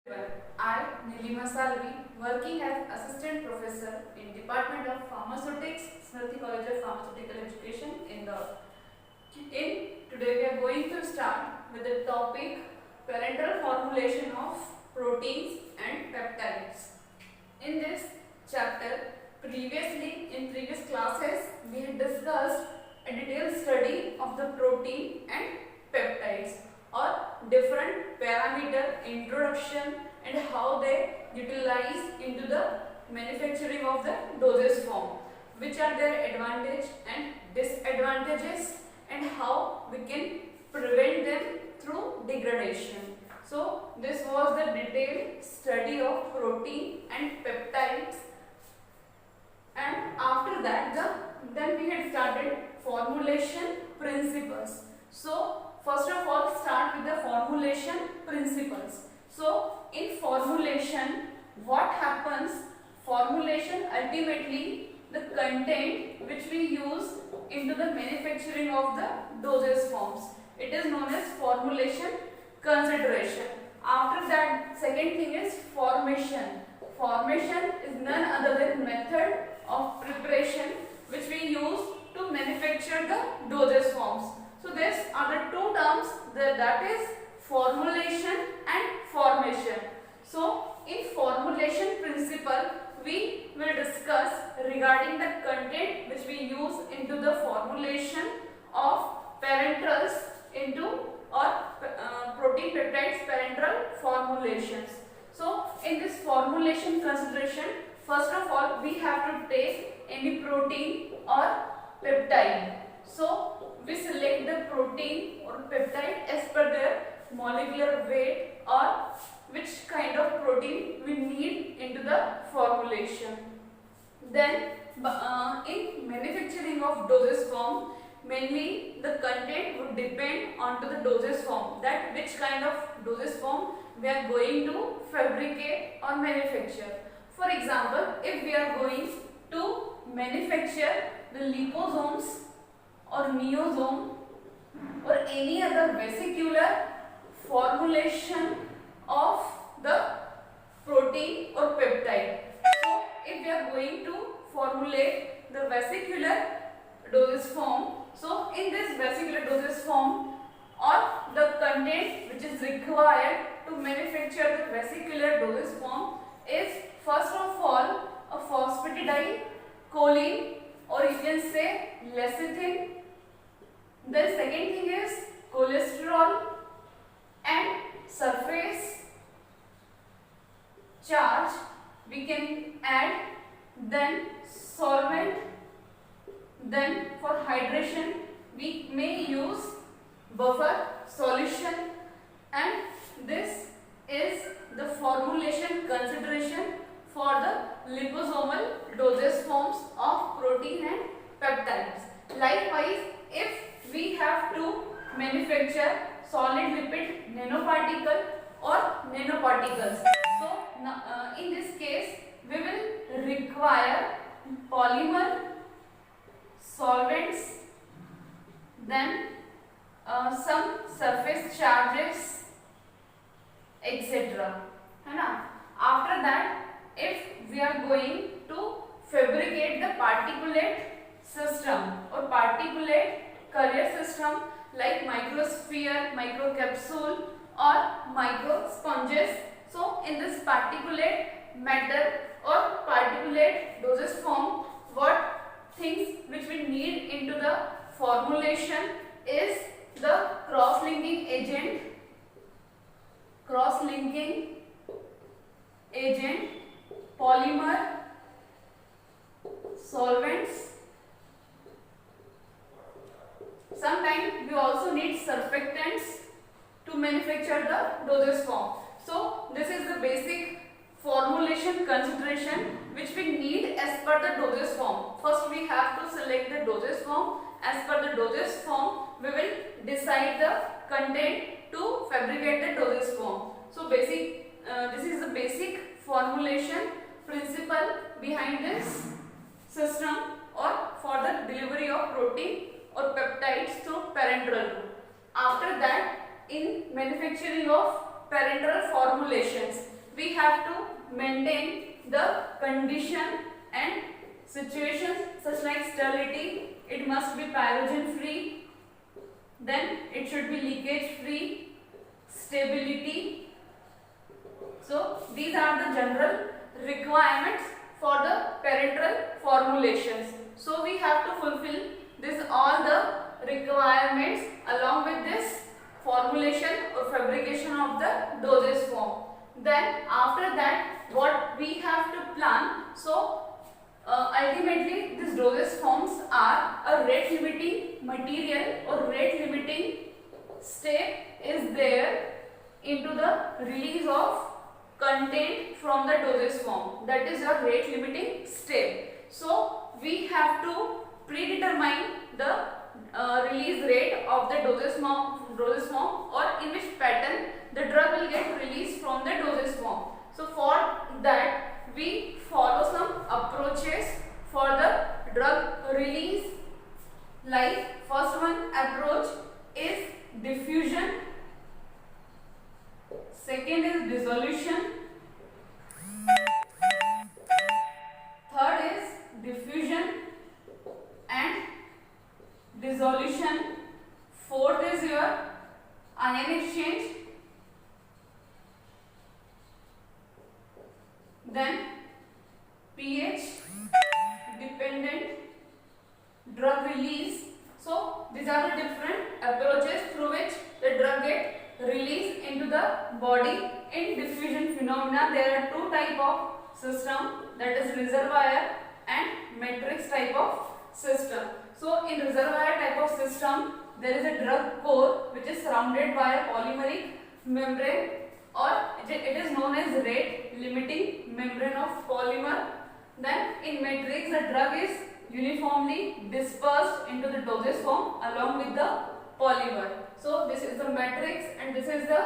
I, Nilima Salvi, working as Assistant Professor in Department of Pharmaceutics, Smriti College of Pharmaceutical Education, Indore. Today we are going to start with the topic parenteral formulation of proteins and peptides. In this chapter, in previous classes, we had discussed a detailed study of the protein and peptides or different parameter introduction and how they utilize into the manufacturing of the dosage form, which are their advantage and disadvantages and how we can prevent them through degradation. So this was the detailed study of protein and peptides, and after that then we had started formulation principles. So first of all, start with the formulation principles. So in formulation, what happens? Formulation, ultimately the content which we use into the manufacturing of the dosage forms, it is known as formulation consideration. After that, second thing is formation. Formation is none other than method of preparation which we use to manufacture the dosage forms. So these are the two terms, that is formulation and formation. So in formulation principle, we will discuss regarding the content which we use into the formulation of parenterals into or protein peptides parenteral formulations. So in this formulation consideration, first of all we have to take any protein or peptide. So we select the protein or peptide as per their molecular weight or which kind of protein we need into the formulation. Then in manufacturing of dosage form, mainly the content would depend onto the dosage form, that which kind of dosage form we are going to fabricate or manufacture. For example, if we are going to manufacture the liposomes or neosome or any other vesicular formulation of the protein or peptide. So if we are going to formulate the vesicular dosage form, so in this vesicular dosage form or the content which is required to manufacture the vesicular dosage form is first of all a phosphatidyl choline, or you can say lecithin. The second thing is cholesterol and surface charge we can add, then solvent, then for hydration we may use buffer solution, and this is the formulation consideration for the liposomal dosage forms of protein and peptides. Likewise, if we have to manufacture solid lipid nanoparticle or nanoparticles, so in this case we will require polymer, solvents, then some surface charges, etc. After that, if we are going to fabricate the particulate system or particulate carrier system like microsphere, microcapsule or microsponges, so in this particulate matter or particulate dosage form, what things which we need into the formulation is the cross-linking agent, polymer, solvents. Sometimes we also need surfactants to manufacture the dosage form. So this is the basic formulation consideration which we need as per the dosage form. First we have to select the dosage form. As per the dosage form, we will decide the content to fabricate the dosage form. So this is the basic formulation principle behind this system or for the delivery of protein or peptides through parenteral route. After that, in manufacturing of parenteral formulations, we have to maintain the condition and situations such like sterility. It must be pyrogen free, then it should be leakage free, stability. So these are the general requirements for the parenteral formulations. So we have to fulfill this all the requirements along with this formulation or fabrication of the dosage form. Then after that what we have to plan. So ultimately these dosage forms are a rate limiting material or rate limiting step is there into the release of content from the dosage form. That is a rate limiting step. So we have to predetermine the release rate of the dosage form or in which pattern the drug will get released from the dosage form. So for that we follow some approaches for the drug release. Like first one approach is diffusion, second is dissolution, third is diffusion and dissolution, fourth is your ion exchange, then pH dependent drug release. So these are the different approaches through which the drug get released into the body. In diffusion phenomena there are two type of system, that is reservoir and matrix type of system. So in reservoir type of system there is a drug core which is surrounded by a polymeric membrane, or it is known as rate limiting membrane of polymer. Then in matrix the drug is uniformly dispersed into the dosage form along with the polymer. So this is the matrix and this is the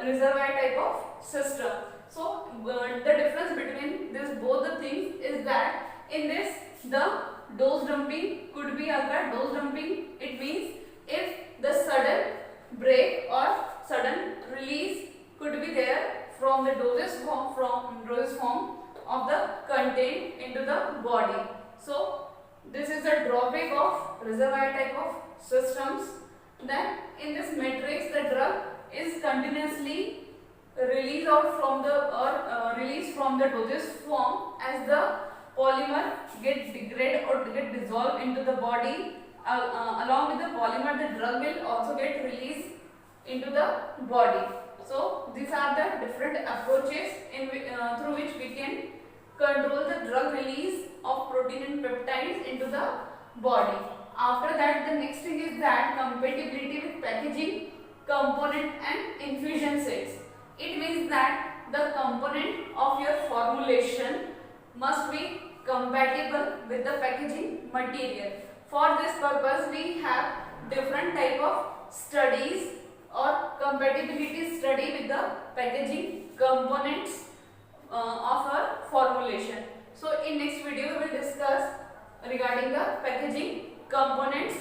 reservoir type of system. So the difference between this both the things is that in this the dose dumping could be occurred. Dose dumping, it means if the sudden break or sudden release could be there from the dosage form of the content into the body. So this is the drawback of reservoir type of systems. Then in this matrix the drug is continuously released out from the released from the dosage form as the polymer get degrade or get dissolved into the body. Along with the polymer the drug will also get released into the body. So these are the different approaches through which we can control the drug release of protein and peptides into the body. After that the next thing is that compatibility with packaging, component and infusion sets. It means that the component of your formulation must be compatible with the packaging material. For this purpose we have different type of studies or compatibility study with the packaging components of our formulation. So in next video we will discuss regarding the packaging components